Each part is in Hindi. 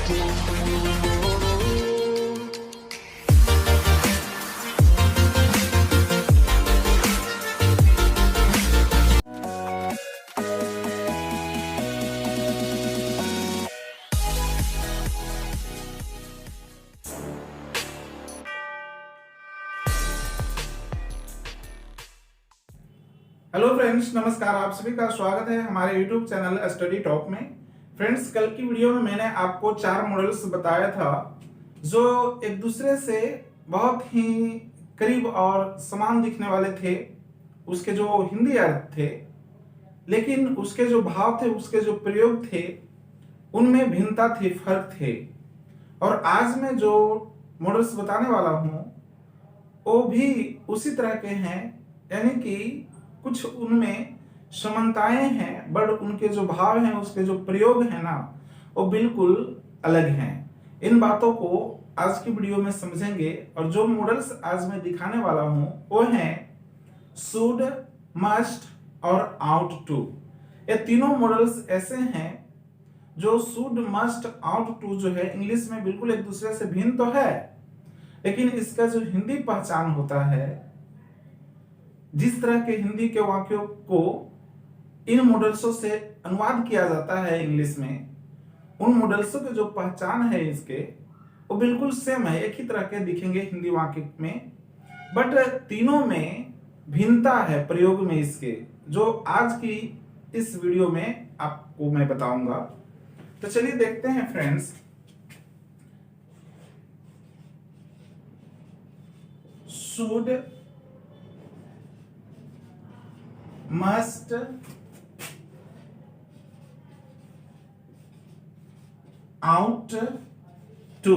हेलो फ्रेंड्स, नमस्कार। आप सभी का स्वागत है हमारे यूट्यूब चैनल स्टडी टॉप में। फ्रेंड्स, कल की वीडियो में मैंने आपको 4 मॉडल्स बताया था जो एक दूसरे से बहुत ही करीब और समान दिखने वाले थे। उसके जो हिंदी अर्थ थे, लेकिन उसके जो भाव थे, उसके जो प्रयोग थे, उनमें भिन्नता थी, फर्क थे। और आज मैं जो मॉडल्स बताने वाला हूँ वो भी उसी तरह के हैं, यानी कि कुछ उनमें समानताएं हैं, बट उनके जो भाव हैं, उसके जो प्रयोग हैं ना, वो बिल्कुल अलग हैं। इन बातों को आज की वीडियो में समझेंगे। और जो मॉडल्स आज मैं दिखाने वाला हूं वो हैं शुड, मस्ट और आउट टू। ये तीनों मॉडल्स ऐसे हैं जो शुड, मस्ट, आउट टू जो है इंग्लिश में बिल्कुल एक दूसरे से भिन्न तो है, लेकिन इसका जो हिंदी पहचान होता है, जिस तरह के हिंदी के वाक्यों को इन मॉडल्सों से अनुवाद किया जाता है इंग्लिश में, उन मॉडल्सों की जो पहचान है इसके, वो बिल्कुल सेम है, एक ही तरह के दिखेंगे हिंदी वाक्य में, बट तीनों में भिन्नता है प्रयोग में इसके, जो आज की इस वीडियो में आपको मैं बताऊंगा। तो चलिए देखते हैं friends. Should, must, ought to,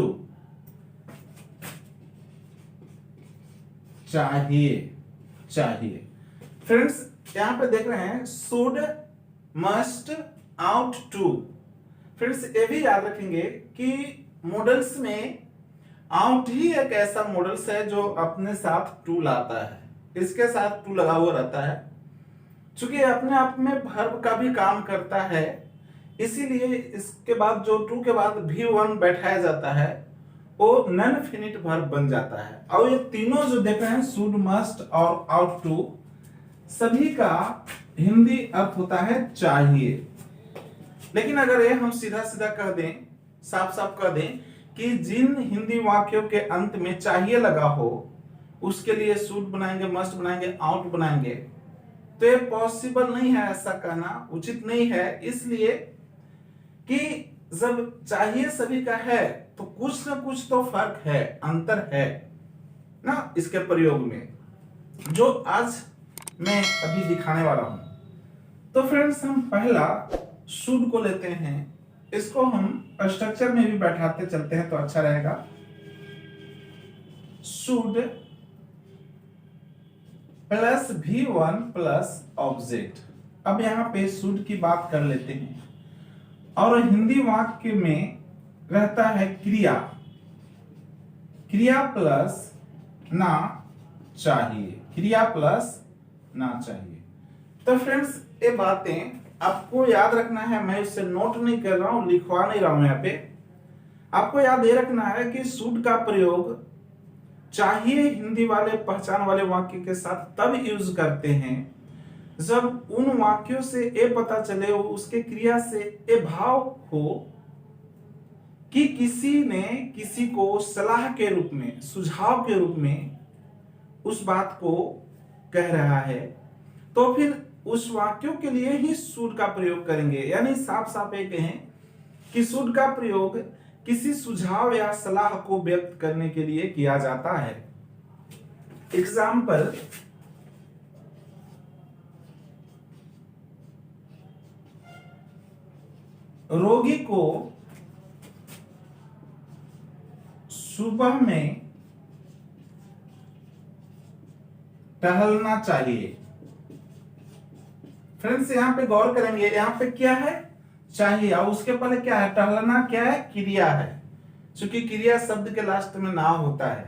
चाहिए। फ्रेंड्स, यहां पे देख रहे हैं should, must, ought to. Friends, ये भी याद रखेंगे कि मॉडल्स में आउट ही एक ऐसा मॉडल्स है जो अपने साथ टू लाता है, इसके साथ टू लगा हुआ रहता है। चूंकि अपने आप में वर्ब का भी काम करता है, इसीलिए इसके बाद जो टू के बाद भी वन बैठाया जाता है वो नॉन फिनिट वर्ब बन जाता है। और ये तीनों जो देख रहे हैं शुड, मस्ट और आउट टू, सभी का हिंदी अर्थ होता है चाहिए। लेकिन अगर ये हम सीधा सीधा कह दें, साफ साफ कह दें कि जिन हिंदी वाक्यों के अंत में चाहिए लगा हो, उसके लिए शुड बनाएंगे, मस्ट बनाएंगे, आउट बनाएंगे, तो ये पॉसिबल नहीं है, ऐसा कहना उचित नहीं है। इसलिए कि जब चाहिए सभी का है तो कुछ ना कुछ तो फर्क है, अंतर है ना इसके प्रयोग में, जो आज मैं अभी दिखाने वाला हूं। तो फ्रेंड्स, हम पहला शुड को लेते हैं। इसको हम स्ट्रक्चर में भी बैठाते चलते हैं तो अच्छा रहेगा। Should plus V1 plus object. अब यहां पे शुड की बात कर लेते हैं। और हिंदी वाक्य में रहता है क्रिया, क्रिया प्लस ना चाहिए, क्रिया प्लस ना चाहिए। तो फ्रेंड्स, ये बातें आपको याद रखना है। मैं इससे नोट नहीं कर रहा हूं, लिखवा नहीं रहा हूं यहाँ पे। आपको याद ये रखना है कि शुड का प्रयोग चाहिए हिंदी वाले पहचान वाले वाक्य के साथ तब यूज करते हैं जब उन वाक्यों से ये पता चले, उसके क्रिया से ये भाव हो कि किसी ने किसी को सलाह के रूप में, सुझाव के रूप में उस बात को कह रहा है, तो फिर उस वाक्यों के लिए ही शुड का प्रयोग करेंगे। यानी साफ साफ ये कहें कि शुड का प्रयोग किसी सुझाव या सलाह को व्यक्त करने के लिए किया जाता है। एग्जाम्पल, रोगी को सुबह में टहलना चाहिए। फ्रेंड्स, यहां पे गौर करेंगे, यहां पे क्या है, चाहिए, और उसके पहले क्या है, टहलना क्या है, क्रिया है। चूंकि क्रिया शब्द के लास्ट में ना होता है।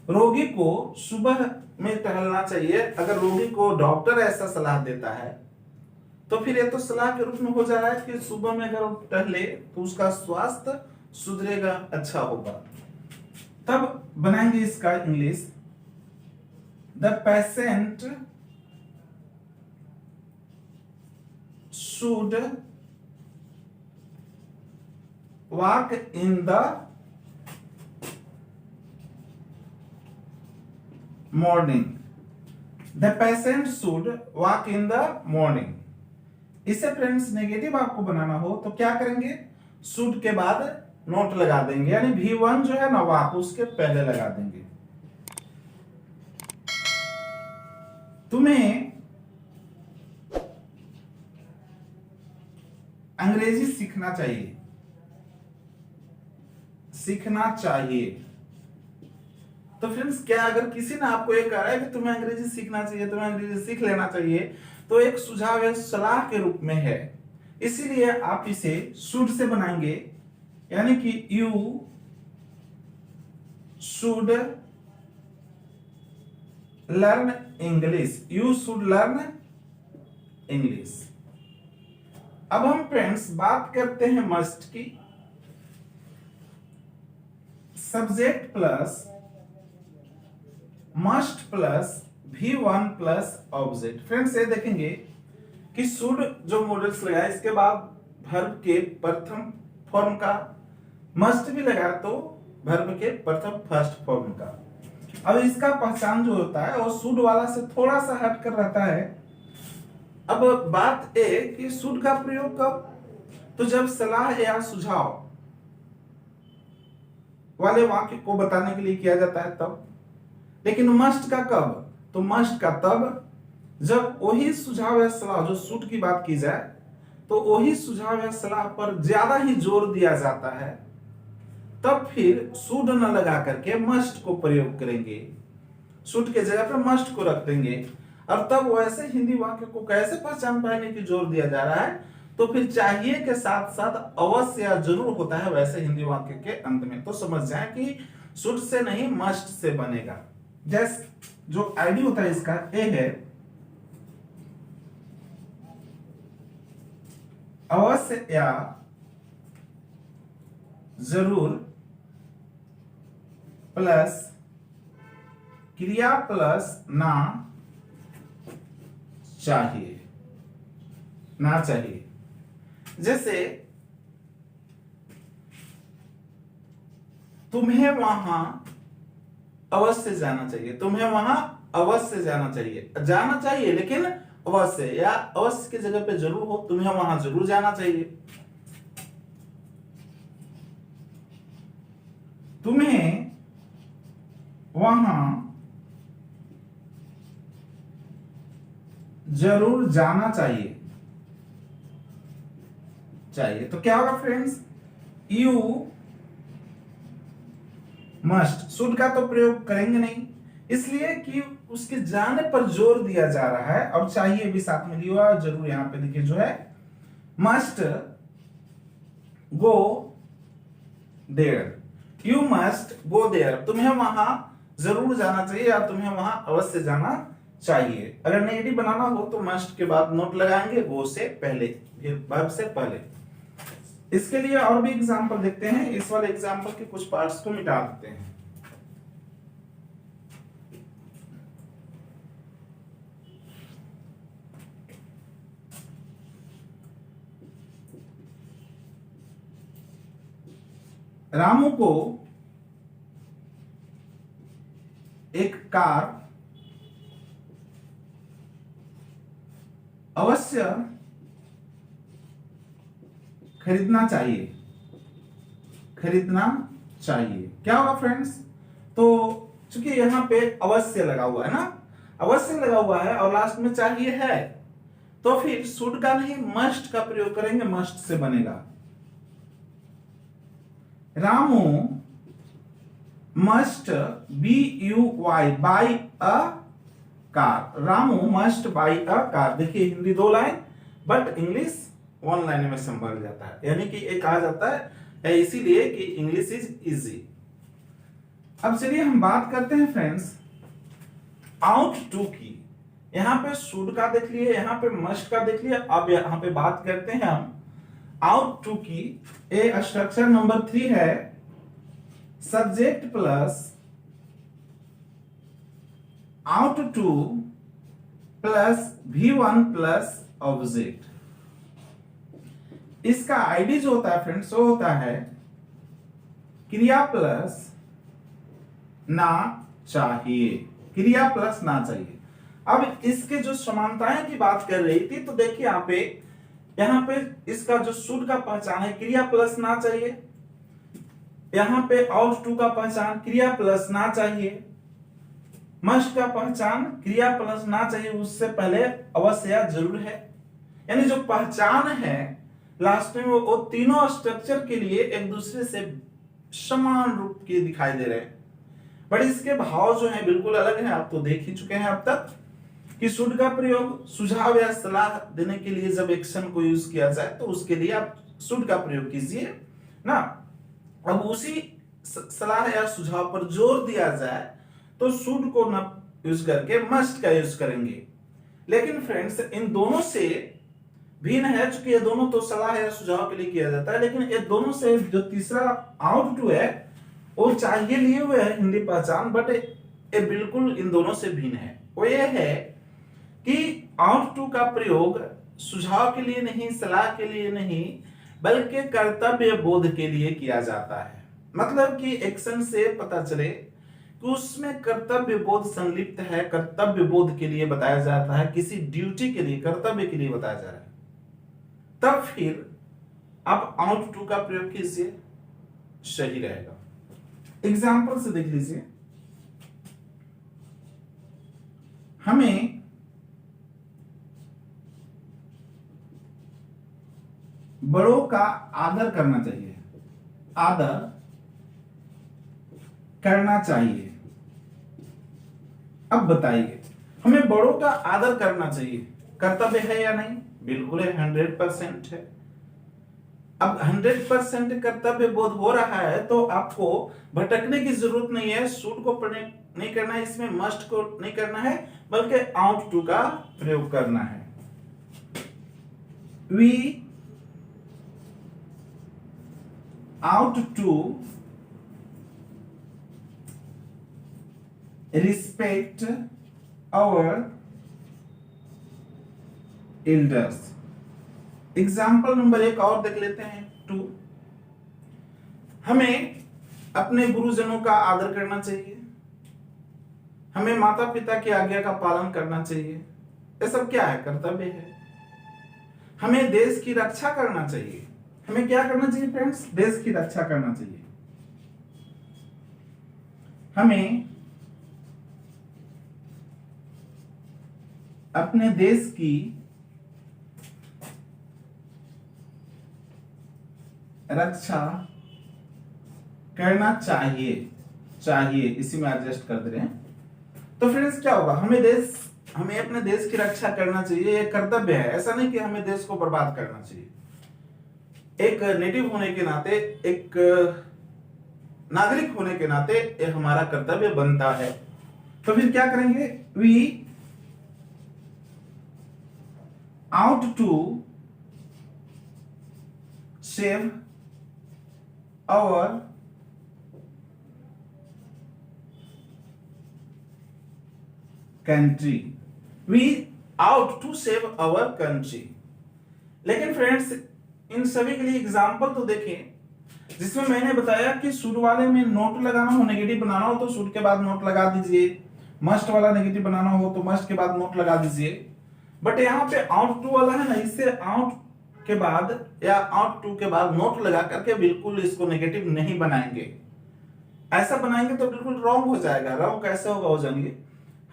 रोगी को सुबह में टहलना चाहिए। अगर रोगी को डॉक्टर ऐसा सलाह देता है तो फिर ये तो सलाह के रूप में हो जा रहा है कि सुबह में अगर टहले तो उसका स्वास्थ्य सुधरेगा, अच्छा होगा। तब बनाएंगे इसका English, the patient should walk in the morning. The patient should walk in the morning. इसे फ्रेंड्स नेगेटिव आपको बनाना हो तो क्या करेंगे, शुड के बाद नोट लगा देंगे, यानी V1 जो है ना वॉक उसके पहले लगा देंगे। तुम्हें अंग्रेजी सीखना चाहिए, सीखना चाहिए। तो फ्रेंड्स क्या अगर किसी ने आपको ये कहा है कि तुम्हें अंग्रेजी सीखना चाहिए, तुम्हें अंग्रेजी सीख लेना चाहिए, तो एक सुझाव या सलाह के रूप में है, इसीलिए आप इसे शुड से बनाएंगे, यानी कि you should learn English, you should learn English. अब हम फ्रेंड्स बात करते हैं मस्ट की। Subject plus must plus V1 plus object. Friends ये देखेंगे कि शुड जो मॉडल्स लगाया इसके बाद वर्ब के प्रथम फॉर्म का, मस्ट भी लगा तो वर्ब के प्रथम फर्स्ट फॉर्म का। अब इसका पहचान जो होता है वो शुड वाला से थोड़ा सा हटकर रहता है। अब बात है कि शुड का प्रयोग कब, तो जब सलाह या सुझाव वाले वाक्य को बताने के लिए किया जाता है तब। लेकिन मस्ट का कब, तो मस्ट का तब जब वही सुझाव या सलाह, जो शुड की बात की जाए तो वही सुझाव या सलाह पर ज्यादा ही जोर दिया जाता है, तब फिर शुड न लगा करके मस्ट को प्रयोग करेंगे, शुड के जगह पर मस्ट को रख देंगे। और तब वैसे हिंदी वाक्य को कैसे पहचान पाएंगे कि जोर दिया जा रहा है, तो फिर चाहिए के साथ साथ अवश्य या जरूर होता है वैसे हिंदी वाक्य के अंत में। तो समझ जाए कि शुड से नहीं मस्ट से बनेगा। जैसे जो आईडी होता है इसका ए है, अवश्य या जरूर प्लस क्रिया प्लस ना चाहिए, ना चाहिए। जैसे तुम्हें वहां अवश्य जाना चाहिए, तुम्हें वहां अवश्य जाना चाहिए, जाना चाहिए लेकिन अवश्य या अवश्य की जगह पे जरूर हो, तुम्हें वहां जरूर जाना चाहिए। तुम्हें वहां जरूर जाना चाहिए, चाहिए। तो क्या होगा फ्रेंड्स, यू मस्ट, शुड का तो प्रयोग करेंगे नहीं, इसलिए कि उसके जाने पर जोर दिया जा रहा है और चाहिए भी साथ में लिया हुआ, जरूर यहां पे देखिए जो है must go there, you must go there, तुम्हें वहां जरूर जाना चाहिए या तुम्हें वहां अवश्य जाना चाहिए। अगर नेगेटिव बनाना हो तो मस्ट के बाद नोट लगाएंगे, गो से पहले, फिर वर्ब से पहले। इसके लिए और भी एग्जांपल देखते हैं, इस वाले एग्जांपल के कुछ पार्ट्स को मिटा देते हैं। रामू को एक कार अवश्य खरीदना चाहिए, खरीदना चाहिए। क्या होगा फ्रेंड्स, तो चूंकि यहां पे अवश्य लगा हुआ है ना, अवश्य लगा हुआ है और लास्ट में चाहिए है, तो फिर शुड का नहीं मस्ट का प्रयोग करेंगे, मस्ट से बनेगा। Ramu must BUY buy a car, Ramu must buy a car. देखिए Hindi 2 line but English 1 line में संभल जाता है, यानी कि एक कहा जाता है इसीलिए कि इंग्लिश इज इजी। अब चलिए हम बात करते हैं फ्रेंड्स आउट टू की। यहां पे शुड का देख लिए, यहां पे मस्ट का देख लिए, अब यहां पे बात करते हैं हम आउट टू की ए स्ट्रक्चर नंबर 3 है subject plus out two plus V1 plus object. इसका आईडी जो होता है फ्रेंड्स वो होता है क्रिया प्लस ना चाहिए, क्रिया प्लस ना चाहिए। अब इसके जो समानताएं की बात कर रही थी तो देखिए यहाँ पे इसका जो शुड का पहचान है क्रिया प्लस ना चाहिए, यहाँ पे आउट टू का पहचान क्रिया प्लस ना चाहिए, मस्ट का पहचान क्रिया प्लस ना चाहिए, उससे पहले अवश्य या जरूर है। यानी जो पहचान है लास्ट में वो तीनों स्ट्रक्चर के लिए एक दूसरे से समान रूप के दिखाई दे रहे हैं, बट इसके भाव जो है बिल्कुल अलग है। आप तो देख ही चुके हैं अब तक कि शुड का प्रयोग सुझाव या सलाह देने के लिए जब एक्शन को यूज किया जाए तो उसके लिए आप शुड का प्रयोग कीजिए ना। अब उसी सलाह या सुझाव पर जोर दिया जाए तो शुड को न यूज करके मस्ट का यूज करेंगे। लेकिन फ्रेंड्स इन दोनों से भिन्न है, चूंकि ये दोनों तो सलाह या सुझाव के लिए किया जाता है, लेकिन ये दोनों से जो तीसरा आउट टू है वो चाहिए लिए हुए है हिंदी पहचान, बट ये बिल्कुल इन दोनों से भिन्न है। वो ये है कि आउट टू का प्रयोग सुझाव के लिए नहीं, सलाह के लिए नहीं, बल्कि कर्तव्य बोध के लिए किया जाता है। मतलब कि एक्शन से पता चले कि उसमें कर्तव्य बोध संलिप्त है, कर्तव्य बोध के लिए बताया जाता है, किसी ड्यूटी के लिए, कर्तव्य के लिए बताया जा रहा है, तब फिर आप आउट टू का प्रयोग कीजिए, सही रहेगा। एग्जाम्पल से देख लीजिए, हमें बड़ों का आदर करना चाहिए, आदर करना चाहिए। अब बताइए हमें बड़ों का आदर करना चाहिए, कर्तव्य है या नहीं? बिल्कुल है, 100% है। अब 100% कर्तव्य बोध हो रहा है तो आपको भटकने की जरूरत नहीं है, शुड को नहीं करना है, इसमें मस्ट को नहीं करना है, बल्कि आउट टू का प्रयोग करना है। We ought to respect our elders. Example number 1 और देख लेते हैं। 2, हमें अपने गुरुजनों का आदर करना चाहिए, हमें माता पिता की आज्ञा का पालन करना चाहिए, ये सब क्या है? कर्तव्य है। हमें देश की रक्षा करना चाहिए, हमें क्या करना चाहिए फ्रेंड्स? देश की रक्षा करना चाहिए। हमें अपने देश की रक्षा करना चाहिए, इसी में एडजस्ट कर दे रहे हैं। तो फ्रेंड्स क्या होगा? हमें अपने देश की रक्षा करना चाहिए, ये कर्तव्य है। ऐसा नहीं कि हमें देश को बर्बाद करना चाहिए। एक नेटिव होने के नाते, एक नागरिक होने के नाते ये हमारा कर्तव्य बनता है। तो फिर क्या करेंगे? We ought to save our country, we ought to save our country. लेकिन फ्रेंड्स इन सभी के लिए एग्जाम्पल तो देखें, जिसमें मैंने बताया कि शुड वाले में नोट लगाना हो, नेगेटिव बनाना हो तो शुड के बाद नोट लगा दीजिए, मस्ट वाला नेगेटिव बनाना हो तो मस्ट के बाद नोट लगा दीजिए। बट यहाँ पे आउट टू वाला है ना, इससे आउट के बाद या आउट टू के बाद नोट लगा करके बिल्कुल इसको नेगेटिव नहीं बनाएंगे। ऐसा बनाएंगे तो बिल्कुल रॉन्ग हो जाएगा। रॉन्ग कैसे होगा हो जाएंगे?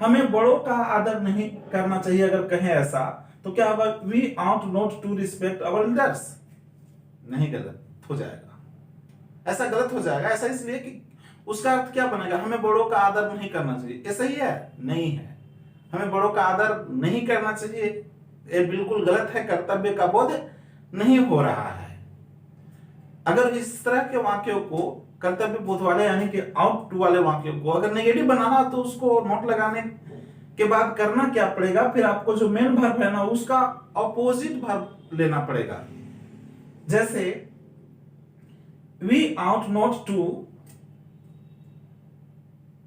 हमें बड़ों का आदर नहीं करना चाहिए अगर कहें ऐसा तो क्या होगा? We ought not to respect our elders. नहीं, गलत हो जाएगा, ऐसा गलत हो जाएगा। ऐसा इसलिए कि उसका अर्थ क्या बनेगा? हमें बड़ों का आदर नहीं करना चाहिए। ये सही है? नहीं है। हमें बड़ों का आदर नहीं करना चाहिए, ये बिल्कुल गलत है, कर्तव्य का बोध नहीं हो रहा है। अगर इस तरह के वाक्यों को कर्तव्य बोध वाले यानी कि आउट टू वाले वाक्यों को अगर नेगेटिव बनाना तो उसको नोट लगाने के बाद करना क्या पड़ेगा? फिर आपको जो मेन वर्ब है ना उसका अपोजिट वर्ब लेना पड़ेगा। जैसे we ought not to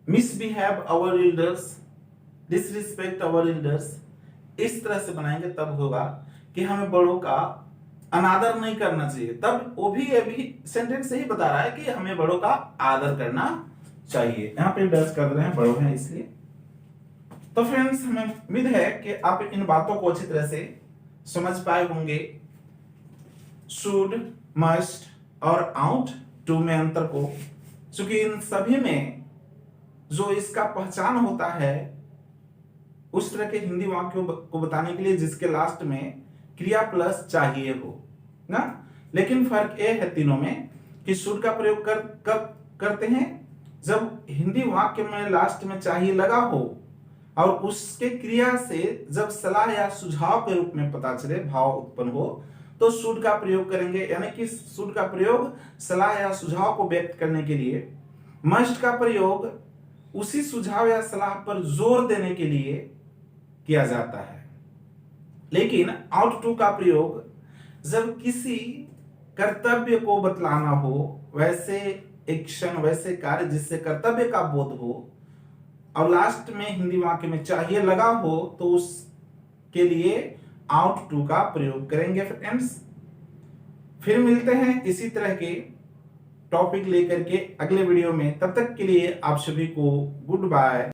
misbehave our elders, disrespect our elders, इस तरह से बनाएंगे तब होगा कि हमें बड़ों का अनादर नहीं करना चाहिए। तब वो भी अभी सेंटेंस से ही बता रहा है कि हमें बड़ों का आदर करना चाहिए। यहाँ पे डैश कर रहे हैं, बड़ों हैं इसलिए। तो फ्रेंड्स, हमें उम्मीद है कि आप इन बातों को अच्छी तरह से समझ पाए होंगे। शुड, मस्ट और आउट टू में अंतर को, क्योंकि इन सभी में जो इसका पहचान होता है उस तरह के हिंदी वाक्यों को बताने के लिए जिसके लास्ट में क्रिया प्लस चाहिए हो ना। लेकिन फर्क ये है तीनों में कि शुड का प्रयोग कब करते हैं, जब हिंदी वाक्य में लास्ट में चाहिए लगा हो और उसके क्रिया से जब सलाह या सुझाव के रूप में पता चले, भाव उत्पन्न हो, तो शुड का प्रयोग करेंगे। यानी कि शुड का प्रयोग सलाह या सुझाव को व्यक्त करने के लिए, मस्ट का प्रयोग उसी सुझाव या सलाह पर जोर देने के लिए किया जाता है। लेकिन आउट टू का प्रयोग जब किसी कर्तव्य को बतलाना हो, वैसे एक्शन, वैसे कार्य जिससे कर्तव्य का बोध हो और लास्ट में हिंदी वाक्य में चाहिए लगा हो, तो उसके लिए आउट टू का प्रयोग करेंगे फ्रेंड्स। फिर मिलते हैं इसी तरह के टॉपिक लेकर के अगले वीडियो में। तब तक के लिए आप सभी को गुड बाय।